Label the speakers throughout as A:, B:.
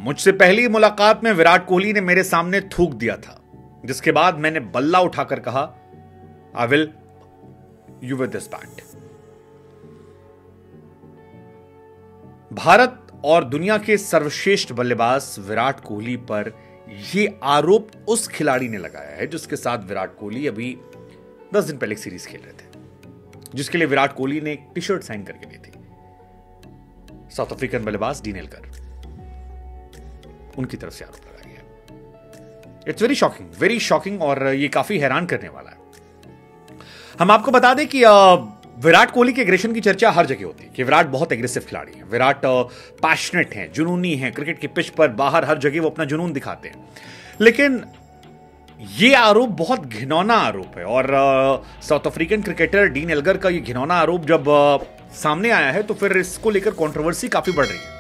A: मुझसे पहली मुलाकात में विराट कोहली ने मेरे सामने थूक दिया था, जिसके बाद मैंने बल्ला उठाकर कहा, I will you with this bat. Bharat और दुनिया के सर्वश्रेष्ठ बल्लेबाज विराट कोहली पर यह आरोप उस खिलाड़ी ने लगाया है जिसके साथ विराट कोहली अभी 10 दिन पहले एक सीरीज खेल रहे थे, जिसके लिए विराट कोहली ने एक टी शर्ट साइन करके दी थी। साउथ अफ्रीकन बल्लेबाज डीन एल्गर, उनकी तरफ से आरोप लगाया गया। इट्स वेरी शॉकिंग और ये काफी हैरान करने वाला है। हम आपको बता दें कि विराट कोहली के एग्रेशन की चर्चा हर जगह होती है कि विराट बहुत एग्रेसिव खिलाड़ी है, विराट पैशनेट हैं, जुनूनी हैं, क्रिकेट की पिच पर बाहर हर जगह वो अपना जुनून दिखाते हैं। लेकिन ये आरोप बहुत घिनौना आरोप है और south African cricketer dean Elgar का ये घिनौना आरोप जब सामने आया है तो फिर इसको लेकर कंट्रोवर्सी काफी बढ़ रही है।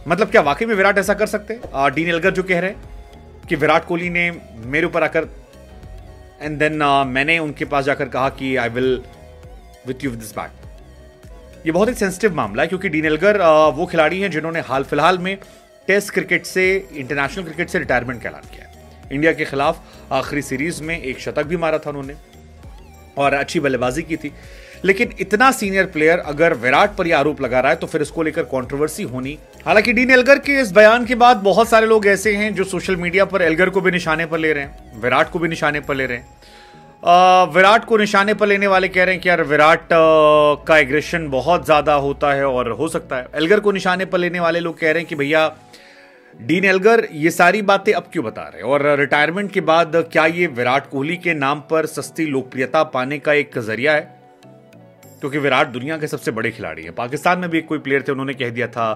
A: मतलब क्या वाकई में विराट ऐसा कर सकते हैं? डीन एल्गर जो कह रहे हैं कि विराट कोहली ने मेरे ऊपर आकर एंड देन मैंने उनके पास जाकर कहा कि I will with you with this bat. ये बहुत ही सेंसिटिव मामला है क्योंकि डीन एल्गर वो खिलाड़ी हैं जिन्होंने हाल फिलहाल में टेस्ट क्रिकेट से, इंटरनेशनल क्रिकेट से रिटायरमेंट का ऐलान किया है। इंडिया के खिलाफ आखिरी सीरीज में एक शतक भी मारा था उन्होंने और अच्छी बल्लेबाजी की थी। लेकिन इतना सीनियर प्लेयर अगर विराट पर यह आरोप लगा रहा है तो फिर इसको लेकर कंट्रोवर्सी होनी। हालांकि डीन एल्गर के इस बयान के बाद बहुत सारे लोग ऐसे हैं जो सोशल मीडिया पर एल्गर को भी निशाने पर ले रहे हैं, विराट को भी निशाने पर ले रहे हैं। विराट को निशाने पर लेने वाले कह रहे हैं कि यार विराट का एग्रेशन बहुत ज्यादा होता है और हो सकता है। एल्गर को निशाने पर लेने वाले लोग कह रहे हैं कि भैया डीन एल्गर ये सारी बातें अब क्यों बता रहे हैं और रिटायरमेंट के बाद क्या ये विराट कोहली के नाम पर सस्ती लोकप्रियता पाने का एक जरिया है? क्योंकि विराट दुनिया के सबसे बड़े खिलाड़ी हैं। पाकिस्तान में भी एक कोई प्लेयर थे, उन्होंने कह दिया था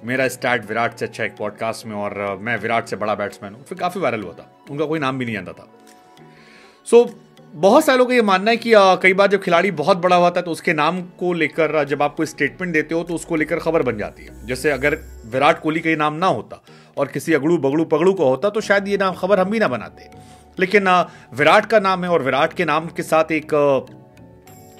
A: मेरा स्टैट विराट से अच्छा एक पॉडकास्ट में और मैं विराट से बड़ा बैट्समैन हूं, फिर काफी वायरल हुआ था, उनका कोई नाम भी नहीं जानता था। सो बहुत सारे लोगों को ये मानना है कि कई बार जब खिलाड़ी बहुत बड़ा होता है तो उसके नाम को लेकर जब आप कोई स्टेटमेंट देते हो तो उसको लेकर खबर बन जाती है। जैसे अगर विराट कोहली का ये नाम ना होता और किसी अगड़ू बगड़ू पगड़ू का होता तो शायद ये नाम खबर हम भी ना बनाते। लेकिन विराट का नाम है और विराट के नाम के साथ एक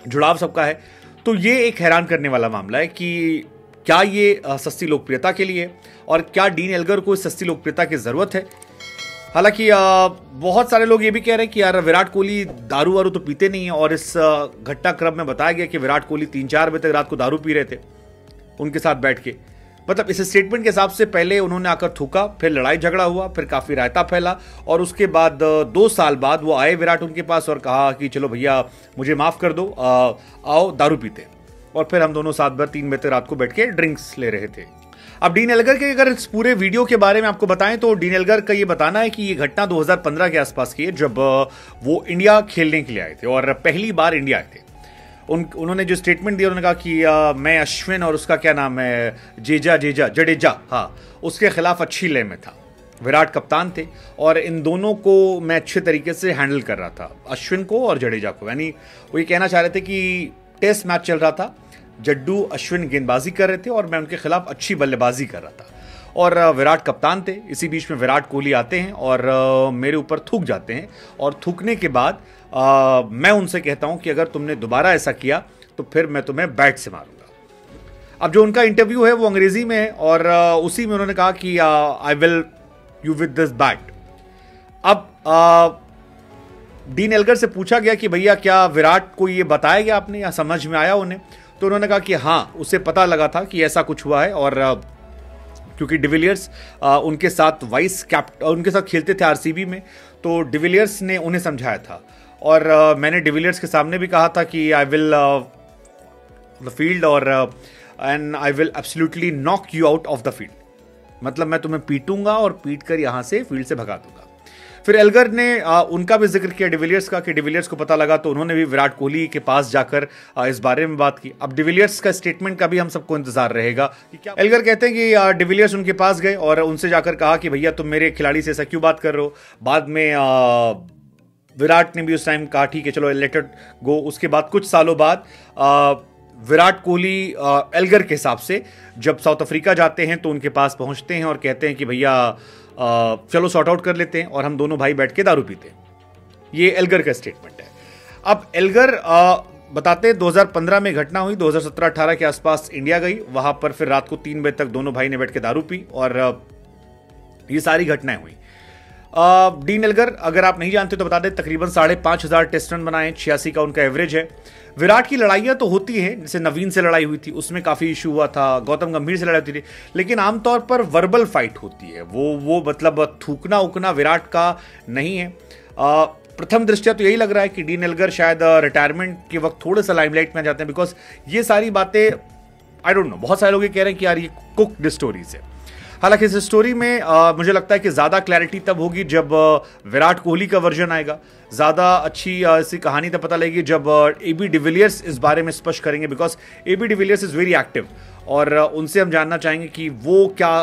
A: जुड़ाव सबका है, तो ये एक हैरान करने वाला मामला है कि क्या ये सस्ती लोकप्रियता के लिए और क्या डीन एल्गर को इस सस्ती लोकप्रियता की जरूरत है? हालांकि बहुत सारे लोग ये भी कह रहे हैं कि यार विराट कोहली दारू वारू तो पीते नहीं है और इस घटनाक्रम में बताया गया कि विराट कोहली 3-4 बजे तक रात को दारू पी रहे थे उनके साथ बैठ के। मतलब इस स्टेटमेंट के हिसाब से पहले उन्होंने आकर थूका, फिर लड़ाई झगड़ा हुआ, फिर काफी रायता फैला और उसके बाद 2 साल बाद वो आए विराट उनके पास और कहा कि चलो भैया मुझे माफ कर दो, आओ दारू पीते। और फिर हम दोनों साथ भर 3 बजे तक रात को बैठ के ड्रिंक्स ले रहे थे। अब डीन एल्गर के अगर इस पूरे वीडियो के बारे में आपको बताएं तो डीन एल्गर का ये बताना है कि ये घटना 2015 के आसपास की है जब वो इंडिया खेलने के लिए आए थे और पहली बार इंडिया आए थे। उन्होंने जो स्टेटमेंट दिया, उन्होंने कहा कि मैं अश्विन और उसका क्या नाम है जडेजा, हाँ, उसके खिलाफ अच्छी लय में था। विराट कप्तान थे और इन दोनों को मैं अच्छे तरीके से हैंडल कर रहा था, अश्विन को और जडेजा को। यानी वो ये कहना चाह रहे थे कि टेस्ट मैच चल रहा था, जड्डू अश्विन गेंदबाजी कर रहे थे और मैं उनके खिलाफ अच्छी बल्लेबाजी कर रहा था और विराट कप्तान थे। इसी बीच में विराट कोहली आते हैं और मेरे ऊपर थूक जाते हैं और थूकने के बाद मैं उनसे कहता हूं कि अगर तुमने दोबारा ऐसा किया तो फिर मैं तुम्हें बैट से मारूंगा। अब जो उनका इंटरव्यू है वो अंग्रेजी में है और उसी में उन्होंने कहा कि I will you with this bat. अब डीन एल्गर से पूछा गया कि भैया क्या विराट को ये बताया गया आपने या समझ में आया उन्हें? तो उन्होंने कहा कि हाँ, उसे पता लगा था कि ऐसा कुछ हुआ है और क्योंकि डिविलियर्स उनके साथ उनके साथ खेलते थे आरसीबी में, तो डिविलियर्स ने उन्हें समझाया था और मैंने डिविलियर्स के सामने भी कहा था कि आई विल द फील्ड और and I will absolutely knock you out of the field. मतलब मैं तुम्हें पीटूंगा और पीट कर यहां से फील्ड से भगा दूंगा। फिर एल्गर ने उनका भी जिक्र किया डिविलियर्स का कि डिविलियर्स को पता लगा तो उन्होंने भी विराट कोहली के पास जाकर इस बारे में बात की। अब डिविलियर्स का स्टेटमेंट का भी हम सबको इंतजार रहेगा कि क्या। एल्गर कहते हैं कि डिविलियर्स उनके पास गए और उनसे जाकर कहा कि भैया तुम मेरे खिलाड़ी से ऐसा क्यों बात कर रहे हो। बाद में विराट ने भी उस टाइम कहा ठीक है चलो लेट इट गो। उसके बाद कुछ सालों बाद विराट कोहली एल्गर के हिसाब से जब साउथ अफ्रीका जाते हैं तो उनके पास पहुंचते हैं और कहते हैं कि भैया चलो सॉर्ट आउट कर लेते हैं और हम दोनों भाई बैठ के दारू पीते हैं। ये एल्गर का स्टेटमेंट है। अब एल्गर बताते 2015 में घटना हुई, 2017-18 के आसपास इंडिया गई, वहां पर फिर रात को 3 बजे तक दोनों भाई ने बैठ के दारू पी और ये सारी घटनाएं हुई। डी निलगर अगर आप नहीं जानते तो बता दें, तकरीबन 5,500 टेस्ट रन बनाए, 86 का उनका एवरेज है। विराट की लड़ाइयां तो होती हैं, जैसे नवीन से लड़ाई हुई थी उसमें काफी इशू हुआ था, गौतम गंभीर से लड़ाई होती थी, लेकिन आमतौर पर वर्बल फाइट होती है, वो मतलब थूकना उकना विराट का नहीं है। प्रथम दृष्टया तो यही लग रहा है कि डी निलगर शायद रिटायरमेंट के वक्त थोड़ा सा लाइमलाइट में जाते हैं, बिकॉज ये सारी बातें आई डोंट नो, बहुत सारे लोग ये कह रहे हैं कि यार ये कुक्ड स्टोरीज है। हालांकि इस स्टोरी में मुझे लगता है कि ज्यादा क्लैरिटी तब होगी जब विराट कोहली का वर्जन आएगा, ज्यादा अच्छी ऐसी कहानी तब पता लगेगी जब एबी डिविलियर्स इस बारे में स्पष्ट करेंगे, because AB de Villiers is very active और उनसे हम जानना चाहेंगे कि वो क्या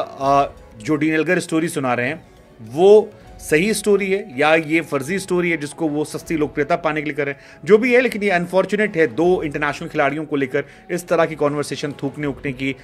A: जो डी निलगर स्टोरी सुना रहे हैं वो सही स्टोरी है या ये फर्जी स्टोरी है जिसको वो सस्ती लोकप्रियता पाने के लिए कर रहे हैं। जो भी है, लेकिन ये अनफॉर्चुनेट है, दो इंटरनेशनल खिलाड़ियों को लेकर इस तरह की कॉन्वर्सेशन थूकने उकने की